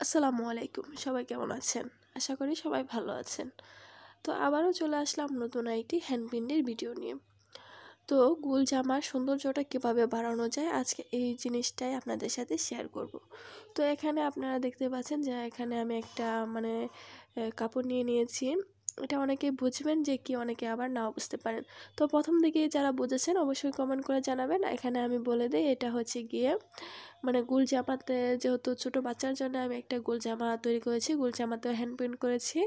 আসসালামু আলাইকুম, সবাই কেমন আছেন? আশা করি সবাই ভালো আছেন। তো আবারও চলে আসলাম নতুন একটি হ্যান্ডপিনের ভিডিও নিয়ে। তো গোল জামার সৌন্দর্যটা কীভাবে বাড়ানো যায় আজকে এই জিনিসটাই আপনাদের সাথে শেয়ার করব। তো এখানে আপনারা দেখতে পাচ্ছেন যে এখানে আমি একটা কাপড় নিয়ে নিয়েছি। এটা অনেকে বুঝবেন যে কি, অনেকে আবার নাও বুঝতে পারেন। তো প্রথম দিকে যারা বুঝেছেন অবশ্যই কমেন্ট করে জানাবেন। এখানে আমি বলে দেই, এটা হচ্ছে গিয়ে গোল জামাতে, যেহেতু ছোটো বাচ্চার জন্য আমি একটা গোল জামা তৈরি করেছি, গোল জামাতেও হ্যান্ড প্রিন্ট করেছি।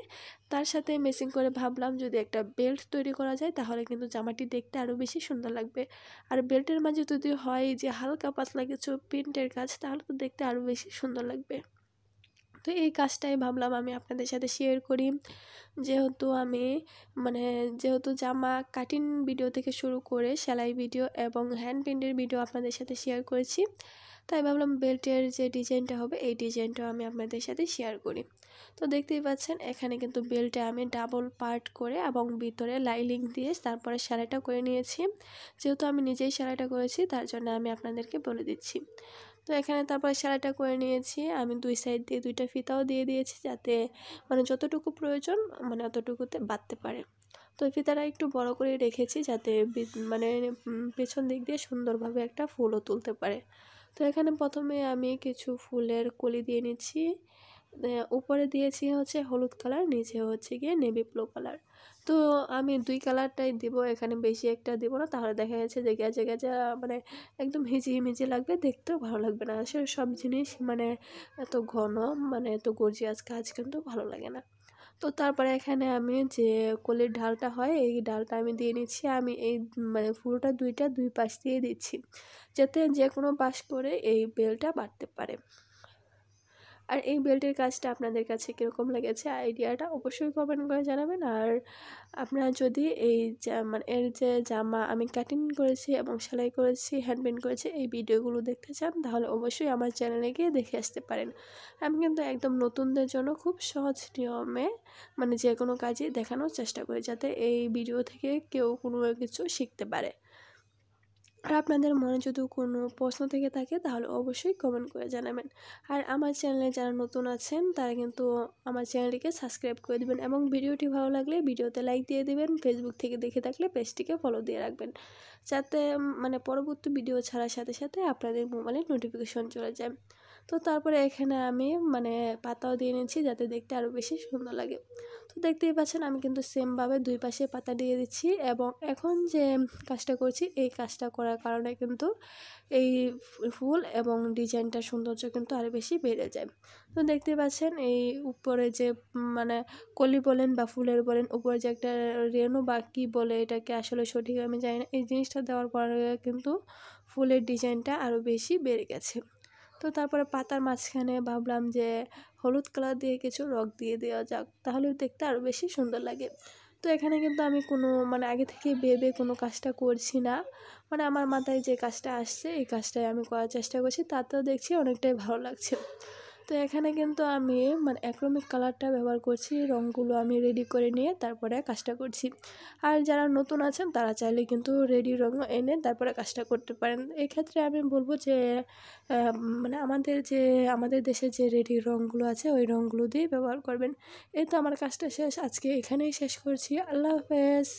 তার সাথে ম্যাচিং করে ভাবলাম যদি একটা বেল্ট তৈরি করা যায় তাহলে কিন্তু জামাটি দেখতে আরও বেশি সুন্দর লাগবে। আর বেল্টের মাঝে যদি হয় যে হালকা পাতলা কিছু প্রিন্টের কাজ, তাহলে তো দেখতে আরও বেশি সুন্দর লাগবে। তো এই কাজটাই ভাবলাম আমি আপনাদের সাথে শেয়ার করি। যেহেতু আমি যেহেতু জামা কাটিং ভিডিও থেকে শুরু করে সেলাই ভিডিও এবং হ্যান্ড প্রিন্টের ভিডিও আপনাদের সাথে শেয়ার করেছি, তাই ভাবলাম বেল্টের যে ডিজাইনটা হবে এই ডিজাইনটাও আমি আপনাদের সাথে শেয়ার করি। তো দেখতেই পাচ্ছেন এখানে কিন্তু বেল্টে আমি ডাবল পার্ট করে এবং ভিতরে লাইনিং দিয়ে তারপরে সেলাইটা করে নিয়েছি। যেহেতু আমি নিজেই সেলাইটা করেছি তার জন্য আমি আপনাদেরকে বলে দিচ্ছি। তো এখানে তারপরে সেলাইটা করে নিয়েছি, আমি দুই সাইড দিয়ে দুইটা ফিতাও দিয়ে দিয়েছি, যাতে যতটুকু প্রয়োজন অতটুকুতে বাঁধতে পারে। তো ফিতাটা একটু বড় করে রেখেছি যাতে পেছন দিক দিয়ে সুন্দরভাবে একটা ফুলও তুলতে পারে। তো এখানে প্রথমে আমি কিছু ফুলের কলি দিয়ে নিচ্ছি। উপরে দিয়েছি হচ্ছে হলুদ কালার, নিচে হচ্ছে গিয়ে নেভি ব্লু কালার। তো আমি দুই কালারটাই দিব, এখানে বেশি একটা দিব না, তাহলে দেখা যাচ্ছে যে গেজা গেজা একদম হিজিমিজি লাগবে, দেখতেও ভালো লাগবে না। আসলে সব জিনিস এত ঘন এত গর্জিয়াস কাজ কিন্তু ভালো লাগে না। তো তারপরে এখানে আমি যে কলির ঢালটা হয় এই ডালটা আমি দিয়ে নিচ্ছি। আমি এই ফুলটা দুই পাশ দিয়ে দিচ্ছি, যাতে যে কোনো পাশ করে এই বেলটা বাড়তে পারে। আর এই বেল্টের কাজটা আপনাদের কাছে কীরকম লেগেছে আইডিয়াটা অবশ্যই কমেন্ট করে জানাবেন। আর আপনারা যদি এই এর যে জামা আমি কাটিং করেছি এবং সেলাই করেছি, হ্যান্ড পেইন্ট করেছি, এই ভিডিওগুলো দেখতে চান তাহলে অবশ্যই আমার চ্যানেলে গিয়ে দেখে আসতে পারেন। আমি কিন্তু একদম নতুনদের জন্য খুব সহজ নিয়মে যে কোনো কাজই দেখানোর চেষ্টা করি, যাতে এই ভিডিও থেকে কেউ কোনো কিছু শিখতে পারে। আর আপনাদের মনে যদি কোনো প্রশ্ন থেকে থাকে তাহলে অবশ্যই কমেন্ট করে জানাবেন। আর আমার চ্যানেলে যারা নতুন আছেন তারা কিন্তু আমার চ্যানেলটিকে সাবস্ক্রাইব করে দেবেন এবং ভিডিওটি ভালো লাগলে ভিডিওতে লাইক দিয়ে দেবেন। ফেসবুক থেকে দেখে থাকলে পেজটিকে ফলো দিয়ে রাখবেন, যাতে পরবর্তী ভিডিও ছাড়ার সাথে সাথে আপনাদের মোবাইলে নোটিফিকেশন চলে যায়। তো তারপরে এখানে আমি পাতাও দিয়ে নিচ্ছি যাতে দেখতে আরও বেশি সুন্দর লাগে। তো দেখতেই পাচ্ছেন আমি কিন্তু সেমভাবে দুই পাশে পাতা দিয়ে দিচ্ছি এবং এখন যে কাজটা করছি এই কাজটা করার কারণে কিন্তু এই ফুল এবং ডিজাইনটার সৌন্দর্য কিন্তু আরও বেশি বেড়ে যায়। তো দেখতেই পাচ্ছেন এই উপরে যে কলি বলেন বা ফুলের বলেন, উপরে যে একটা রেণু বা কী বলে এটাকে আসলে সঠিক আমি জানি না, এই জিনিসটা দেওয়ার পরে কিন্তু ফুলের ডিজাইনটা আরও বেশি বেড়ে গেছে। তো তারপরে পাতার মাঝখানে ভাবলাম যে হলুদ কালার দিয়ে কিছু রং দিয়ে দেওয়া যাক, তাহলে দেখতে আরও বেশি সুন্দর লাগে। তো এখানে কিন্তু আমি কোনো আগে থেকে ভেবে কোনো কাজটা করছি না, আমার মাথায় যে কাজটা আসছে এই কাজটাই আমি করার চেষ্টা করছি, তাতেও দেখছি অনেকটাই ভালো লাগছে। তো এখানে কিন্তু আমি অ্যাক্রিলিক কালারটা ব্যবহার করছি, রঙগুলো আমি রেডি করে নিয়ে তারপরে কাজটা করছি। আর যারা নতুন আছেন তারা চাইলে কিন্তু রেডি রঙ এনে তারপরে কাজটা করতে পারেন। এক্ষেত্রে আমি বলবো যে আমাদের দেশে যে রেডি রঙগুলো আছে ওই রঙগুলো দিয়েই ব্যবহার করবেন। এই তো আমার কাজটা শেষ, আজকে এখানেই শেষ করছি। আল্লাহ হাফেজ।